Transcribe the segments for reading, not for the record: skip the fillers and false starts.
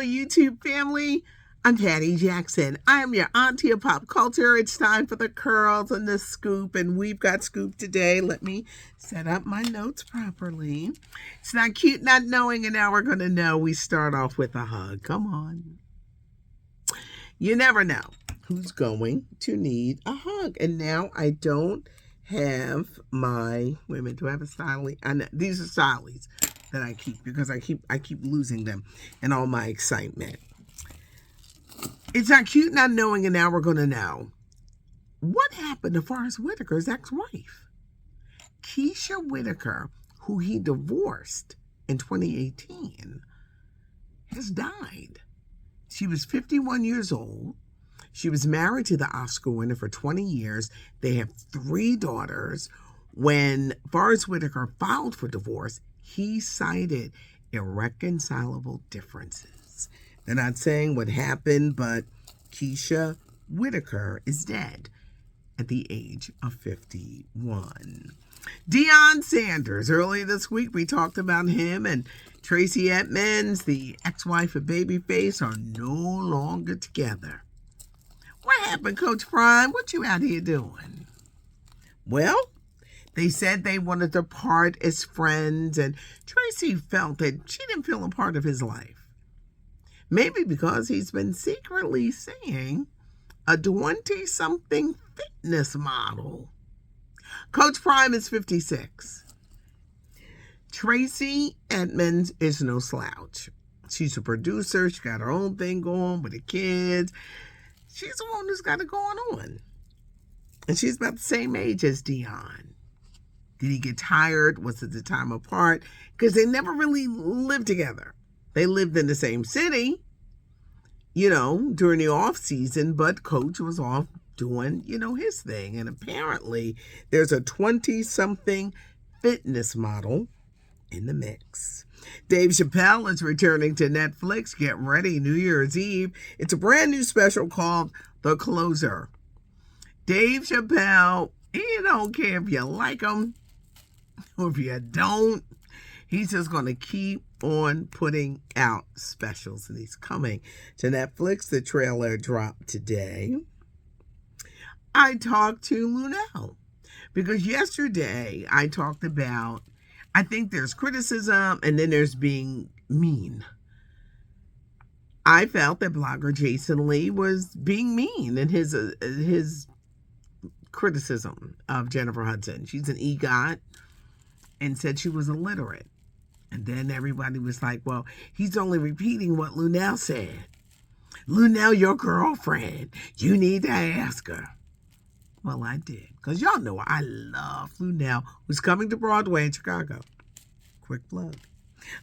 YouTube family. I'm Patty Jackson. I am your auntie of pop culture. It's time for the curls and the scoop, and we've got scoop today. Let me set up my notes properly. It's not cute not knowing, and now we're going to know. We start off with a hug. Come on. You never know who's going to need a hug. And now I don't have my, wait a minute, do I have a stylie? I know, these are stylies that I keep because I keep losing them in all my excitement. It's not cute not knowing, and now we're going to know. What happened to Forest Whitaker's ex-wife? Keisha Whitaker, who he divorced in 2018, has died. She was 51 years old. She was married to the Oscar winner for 20 years. They have 3 daughters. When Forest Whitaker filed for divorce, he cited irreconcilable differences. They're not saying what happened, but Keisha Whitaker is dead at the age of 51. Deion Sanders, earlier this week we talked about him, and Tracy Edmonds, the ex-wife of Babyface, are no longer together. What happened, Coach Prime? What you out here doing? Well, they said they wanted to part as friends, and Tracy felt that she didn't feel a part of his life. Maybe because he's been secretly seeing a 20-something fitness model. Coach Prime is 56. Tracy Edmonds is no slouch. She's a producer. She got her own thing going with the kids. She's the one who's got it going on. And she's about the same age as Deion. Did he get tired? Was it the time apart? Because they never really lived together. They lived in the same city, during the off season, but Coach was off doing, his thing. And apparently there's a 20-something fitness model in the mix. Dave Chappelle is returning to Netflix. Get ready, New Year's Eve. It's a brand new special called The Closer. Dave Chappelle, he don't care if you like him or if you don't. He's just going to keep on putting out specials, and he's coming to Netflix. The trailer dropped today. I talked to Lunel because yesterday I talked about, I think there's criticism and then there's being mean. I felt that blogger Jason Lee was being mean in his criticism of Jennifer Hudson. She's an EGOT and said she was illiterate. And then everybody was like, well, he's only repeating what Lunel said. Lunel, your girlfriend. You need to ask her. Well, I did. Because y'all know I love Lunel, who's coming to Broadway in Chicago. Quick plug.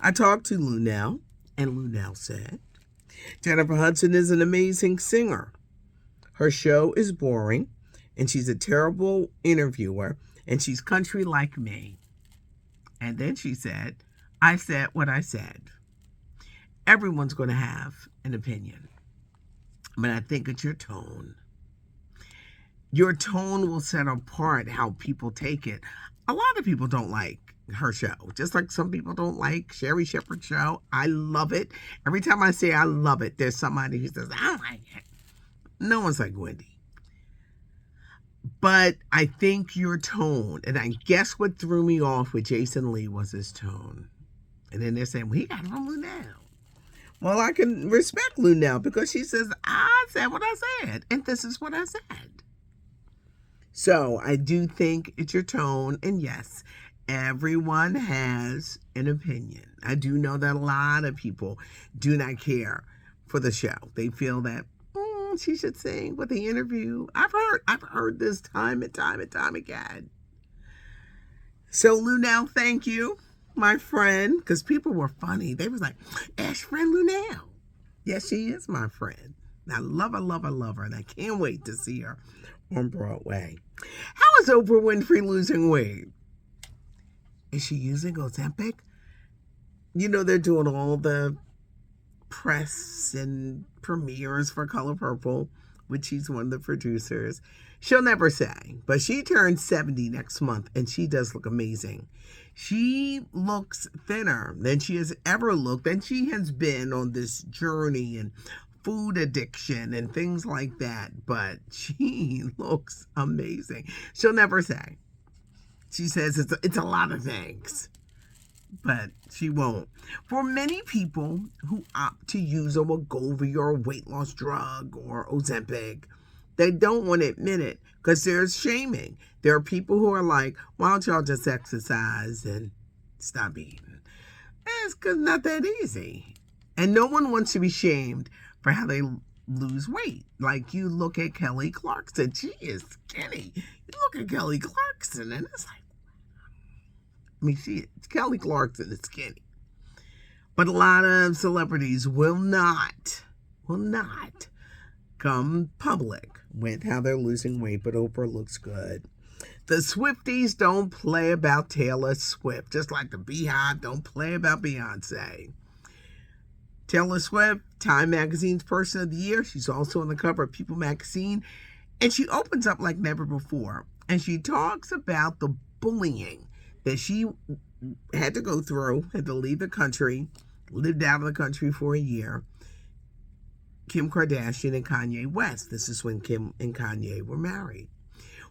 I talked to Lunel, and Lunel said, Jennifer Hudson is an amazing singer. Her show is boring, and she's a terrible interviewer, and she's country like me. And then she said, I said what I said. Everyone's going to have an opinion. But I think it's your tone. Your tone will set apart how people take it. A lot of people don't like her show. Just like some people don't like Sherry Shepherd's show. I love it. Every time I say I love it, there's somebody who says, I don't like it. No one's like Wendy. But I think your tone, and I guess what threw me off with Jason Lee was his tone. And then they're saying, well, he got it from Lunel. Well, I can respect Lunel because she says, I said what I said, and this is what I said. So I do think it's your tone, and yes, everyone has an opinion. I do know that a lot of people do not care for the show. They feel that she should sing with the interview. I've heard this time and time and time again. So Lunel, thank you, my friend, because people were funny. They was like, Ash friend Lunel. Yes, she is my friend. And I love her, love her, love her, and I can't wait to see her on Broadway. How is Oprah Winfrey losing weight? Is she using Ozempic? They're doing all the press and premieres for Color Purple which she's one of the producers. She'll never say, but she turns 70 next month, and she does look amazing. She looks thinner than she has ever looked, and she has been on this journey and food addiction and things like that, but she looks amazing. She'll never say. She says it's a lot of things, but she won't. For many people who opt to use a Wegovy or a weight loss drug or Ozempic, they don't want to admit it because there's shaming. There are people who are like, why don't y'all just exercise and stop eating? It's because not that easy. And no one wants to be shamed for how they lose weight. Like, you look at Kelly Clarkson, she is skinny. You look at Kelly Clarkson and it's like, Kelly Clarkson is skinny. But a lot of celebrities will not come public with how they're losing weight, but Oprah looks good. The Swifties don't play about Taylor Swift, just like the Beehive don't play about Beyonce. Taylor Swift, Time Magazine's Person of the Year. She's also on the cover of People Magazine. And she opens up like never before. And she talks about the bullying that she had to go through, had to leave the country, lived out of the country for a year. Kim Kardashian and Kanye West. This is when Kim and Kanye were married.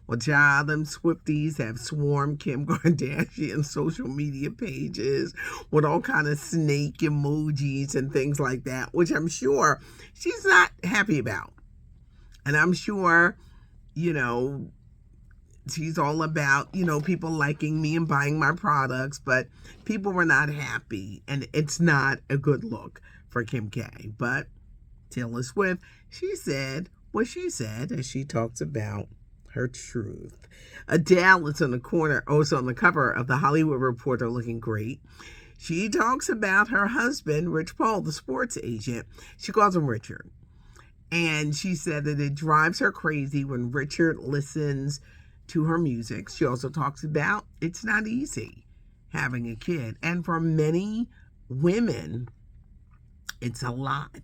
Well, child, them Swifties have swarmed Kim Kardashian's social media pages with all kind of snake emojis and things like that, which I'm sure she's not happy about. And I'm sure, she's all about, people liking me and buying my products, but people were not happy. And it's not a good look for Kim K. But Taylor Swift, she said what she said as she talks about her truth. Adele is on the cover of the Hollywood Reporter looking great. She talks about her husband, Rich Paul, the sports agent. She calls him Richard. And she said that it drives her crazy when Richard listens to her music. She also talks about it's not easy having a kid. And for many women, it's a lot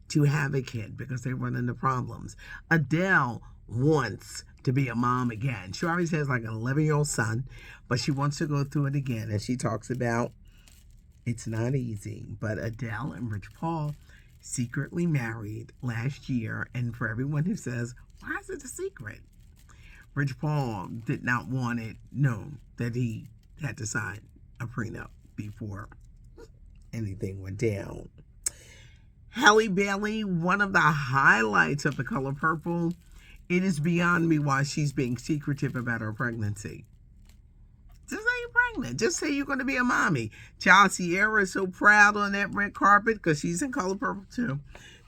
to have a kid because they run into problems. Adele wants to be a mom again. She always has like an 11-year-old son, but she wants to go through it again. And she talks about it's not easy. But Adele and Rich Paul secretly married last year. And for everyone who says, why is it a secret? Rich Paul did not want it known that he had to sign a prenup before anything went down. Halle Bailey, one of the highlights of The Color Purple. It is beyond me why she's being secretive about her pregnancy. Just say you're pregnant. Just say you're going to be a mommy. Child, Sierra is so proud on that red carpet because she's in Color Purple too.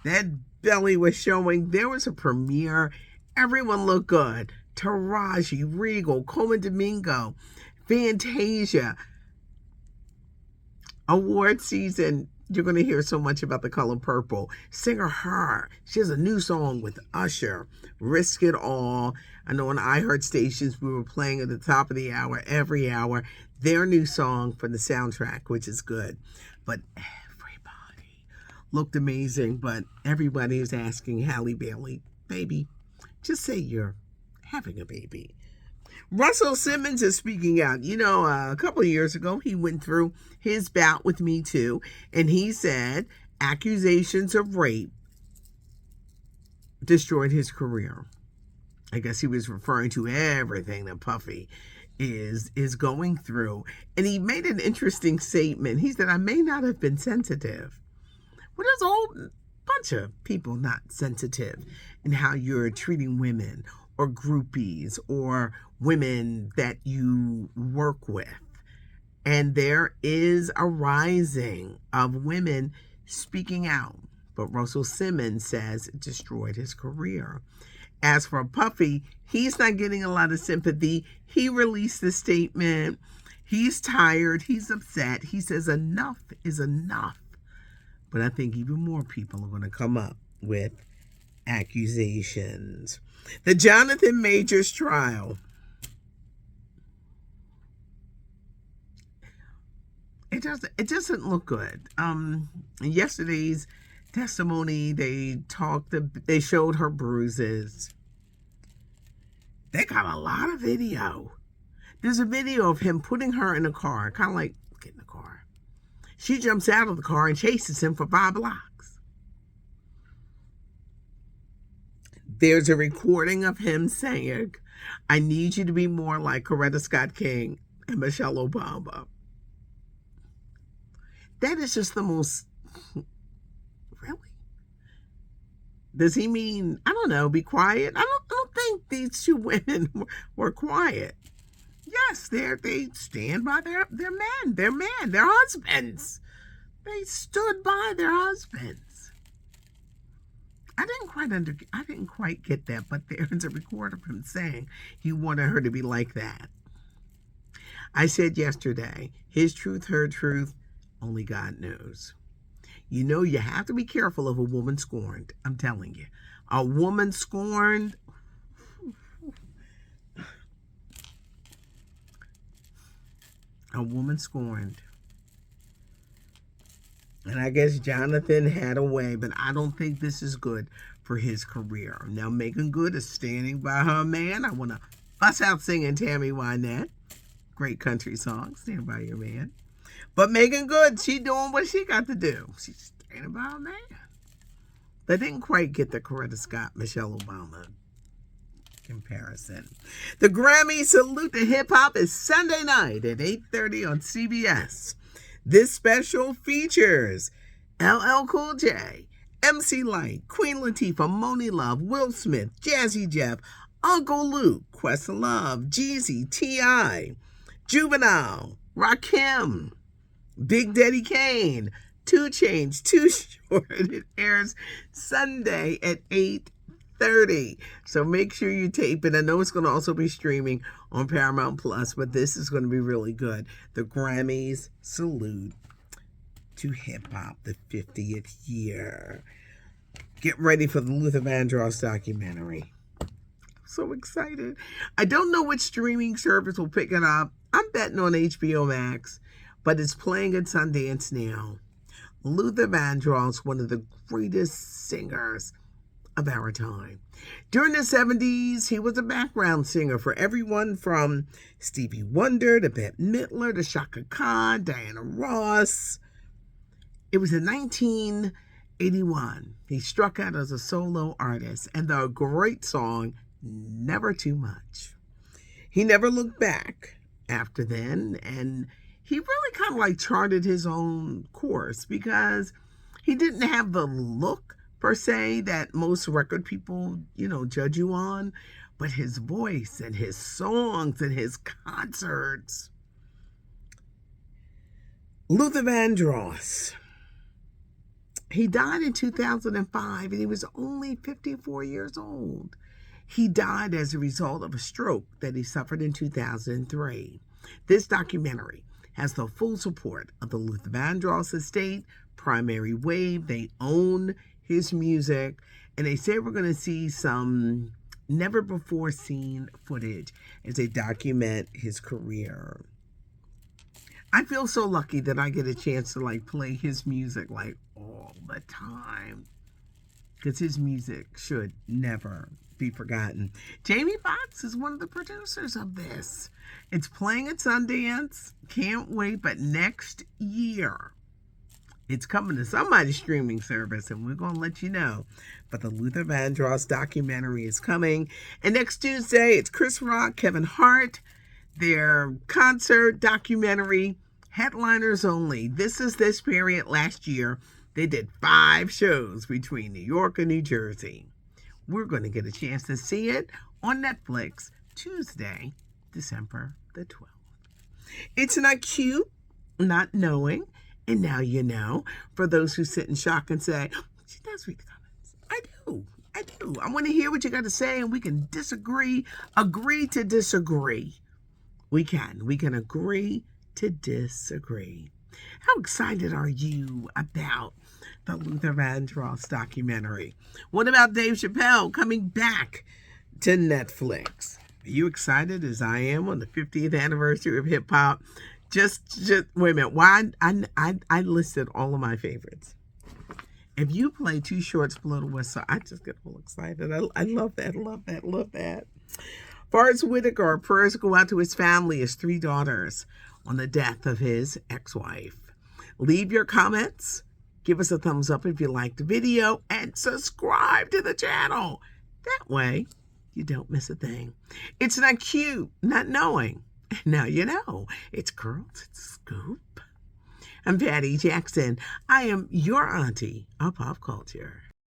That belly was showing. There was a premiere. Everyone looked good. Taraji, Regal, Coleman Domingo, Fantasia. Award season. You're going to hear so much about The Color Purple. Singer Her. She has a new song with Usher, Risk It All. I know on iHeart stations we were playing at the top of the hour, every hour, their new song for the soundtrack, which is good. But everybody looked amazing. But everybody is asking Halle Bailey, baby, just say you're having a baby. Russell Simmons is speaking out. A couple of years ago, he went through his bout with Me Too, and he said accusations of rape destroyed his career. I guess he was referring to everything that Puffy is going through. And he made an interesting statement. He said, I may not have been sensitive. Well, there's a whole bunch of people not sensitive in how you're treating women or groupies or women that you work with. And there is a rising of women speaking out. But Russell Simmons says it destroyed his career. As for Puffy, he's not getting a lot of sympathy. He released a statement. He's tired. He's upset. He says enough is enough. But I think even more people are going to come up with accusations. The Jonathan Majors trial. It doesn't look good. In yesterday's testimony. They showed her bruises. They got a lot of video. There's a video of him putting her in a car, kind of like, get in the car. She jumps out of the car and chases him for 5 blocks. There's a recording of him saying, I need you to be more like Coretta Scott King and Michelle Obama. That is just the most, really? Does he mean, I don't know, be quiet? I don't think these two women were quiet. Yes, they stand by their their husbands. They stood by their husbands. I didn't quite get that, but there's a record of him saying he wanted her to be like that. I said yesterday, his truth, her truth, only God knows. You know, you have to be careful of a woman scorned. I'm telling you. A woman scorned. A woman scorned. And I guess Jonathan had a way, but I don't think this is good for his career. Now, Megan Good is standing by her man. I want to bust out singing Tammy Wynette. Great country song, Stand By Your Man. But Megan Good, she doing what she got to do. She's standing by her man. They didn't quite get the Coretta Scott, Michelle Obama comparison. The Grammy Salute to Hip Hop is Sunday night at 8:30 on CBS. This special features LL Cool J, MC Lyte, Queen Latifah, Moni Love, Will Smith, Jazzy Jeff, Uncle Luke, Questlove, Jeezy, T.I., Juvenile, Rakim, Big Daddy Kane, 2 Chainz, Too Short. It airs Sunday at 8:30. So make sure you tape it. I know it's going to also be streaming on Paramount Plus, but this is going to be really good. The Grammys Salute to Hip Hop, the 50th year. Get ready for the Luther Vandross documentary. I'm so excited. I don't know which streaming service will pick it up. I'm betting on HBO Max, but it's playing at Sundance now. Luther Vandross, one of the greatest singers of our time. During the 70s, he was a background singer for everyone from Stevie Wonder to Bette Midler to Chaka Khan, Diana Ross. It was in 1981. He struck out as a solo artist, and the great song, Never Too Much. He never looked back after then, and he really kind of like charted his own course because he didn't have the look per se that most record people, judge you on, but his voice and his songs and his concerts. Luther Vandross. He died in 2005 and he was only 54 years old. He died as a result of a stroke that he suffered in 2003. This documentary has the full support of the Luther Vandross estate, Primary Wave. They own his music, and they say we're going to see some never before seen footage as they document his career. I feel so lucky that I get a chance to play his music all the time, because his music should never be forgotten. Jamie Foxx is one of the producers of this. It's playing at Sundance. Can't wait. But next year, it's coming to somebody's streaming service, and we're going to let you know. But the Luther Vandross documentary is coming. And next Tuesday, it's Chris Rock, Kevin Hart, their concert documentary, headliners only. This is this period last year. They did 5 shows between New York and New Jersey. We're going to get a chance to see it on Netflix Tuesday, December the 12th. It's not cute not knowing, and now you know. For those who sit in shock and say, she does read the comments. I do. I want to hear what you got to say, and we can agree to disagree. We can agree to disagree. How excited are you about the Luther Vandross documentary? What about Dave Chappelle coming back to Netflix? Are you excited as I am on the 50th anniversary of hip hop? Just wait a minute. Why I listed all of my favorites. If you play Two Shorts Below the West Side, I just get all excited. I love that, love that. Forrest Whitaker, our prayers go out to his family, his 3 daughters, on the death of his ex-wife. Leave your comments. Give us a thumbs up if you liked the video, and subscribe to the channel. That way, you don't miss a thing. It's not cute not knowing. Now you know. It's Girls, it's Scoop. I'm Patty Jackson. I am your auntie of pop culture.